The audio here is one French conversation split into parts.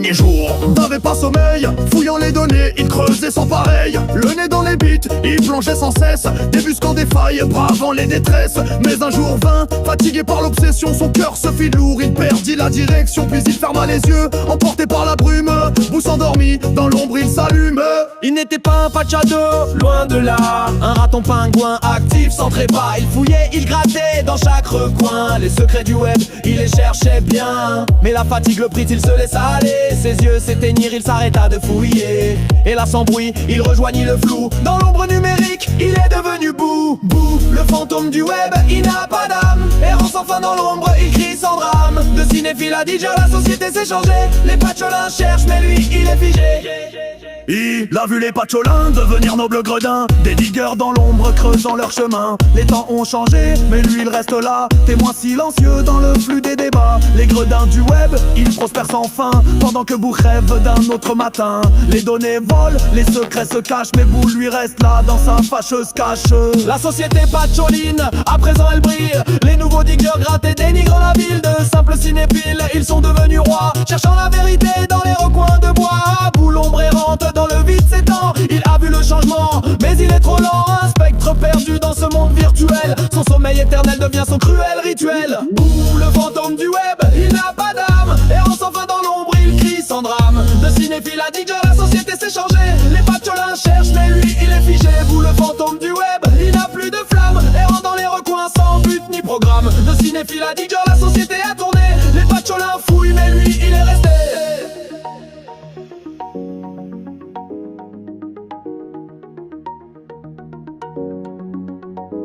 premiers jours. N'avait pas sommeil, fouillant les données, il creusait sans pareil. Le nez dans les bites, il plongeait sans cesse, débusquant des failles, bravant les détresses. Mais un jour vint, fatigué par l'obsession, son cœur se fit lourd, il perdit la direction. Puis il ferma les yeux, emporté par la brume. Bousse endormi, dans l'ombre il s'allume. Il n'était pas un pachado, loin de là. Un raton pingouin actif sans trépas. Il fouillait, il grattait dans chaque recoin. Les secrets du web, il les cherchait bien. Mais la fatigue le prit, il se laissa aller. Ses yeux s'éteignirent, il s'arrêta de fouiller. Et là sans bruit, il rejoignit le flou. Dans l'ombre numérique, il est devenu Boo. Boo, le fantôme du web, il n'a pas d'âme. Errant sans fin dans l'ombre, il crie sans drame. De cinéphile à DJ, la société s'est changée. Les pacholins cherchent, mais lui, il est figé. Il a vu les pacholins devenir nobles gredins, des diggers dans l'ombre creusant leur chemin. Les temps ont changé, mais lui il reste là, témoin silencieux dans le flux des débats. Les gredins du web, ils prospèrent sans fin, pendant que Boo rêve d'un autre matin. Les données volent, les secrets se cachent, mais Boo lui reste là dans sa fâcheuse cache. La société pacholine, à présent elle brille. Les nouveaux diggers grattent et dénigrent la ville. De simples cinéphiles, ils sont devenus rois, cherchant la vérité dans les recoins de bois. Boo l'ombre errante dans le vide s'étend, il a vu le changement, mais il est trop lent. Un spectre perdu dans ce monde virtuel, son sommeil éternel devient son cruel rituel. Boo, le fantôme du web, il n'a pas d'âme. Errant sans fin dans l'ombre, il crie sans drame. De cinéphile à DJ, la société s'est changée. Les pacholins cherchent, mais lui, il est figé. Boo, le fantôme du web, il n'a plus de flamme. Errant dans les recoins sans but ni programme. De cinéphile à DJ, la société a tourné. Les pacholins fouillent, mais lui, il est resté.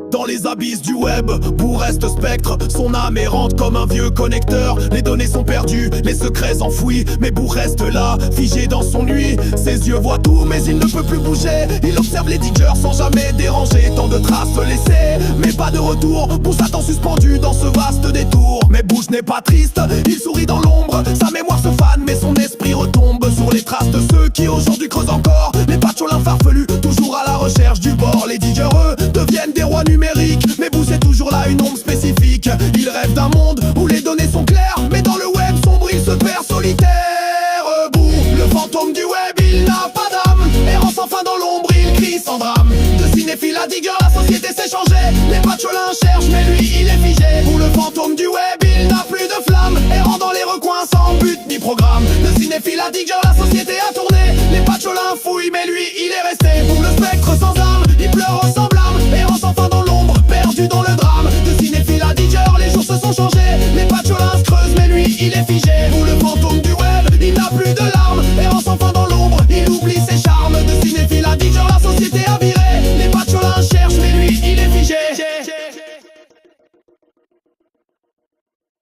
Dans les abysses du web, Boo reste spectre. Son âme errante comme un vieux connecteur. Les données sont perdues, les secrets enfouis, mais Boo reste là, figé dans son nuit. Ses yeux voient tout, mais il ne peut plus bouger. Il observe les diggers sans jamais déranger. Tant de traces laissées, mais pas de retour. Boo s'attend suspendu dans ce vaste détour. Mais Boo n'est pas triste, il sourit dans l'ombre. Sa mémoire se fane, mais son esprit retombe sur les traces de ceux qui aujourd'hui creusent encore. Les pacholins farfelus, toujours à la recherche du bord. Les diggers, eux, deviennent des rois numériques. Mais Boo c'est toujours là une ombre spécifique. Il rêve d'un monde où les données sont claires, mais dans le web sombre il se perd solitaire. Boo, le fantôme du web, il n'a pas d'âme. Errant sans fin dans l'ombre, il crie sans drame. De cinéphile à digger, la société s'est changée. Les pacholins cherchent, mais lui il est figé. Boo, le fantôme du web, il n'a plus de flamme. Errant dans les recoins sans but ni programme. De cinéphile à digger, la société a tourné. Les pacholins fouillent, mais lui il est resté. Boo, le spectre sans âme, il pleure sans blâme. Errant sans fin dans l'ombre, perdu dans le drame. De cinéphile à digger, les jours se sont changés. Les pacholins se creusent, mais lui il est figé. Boo, le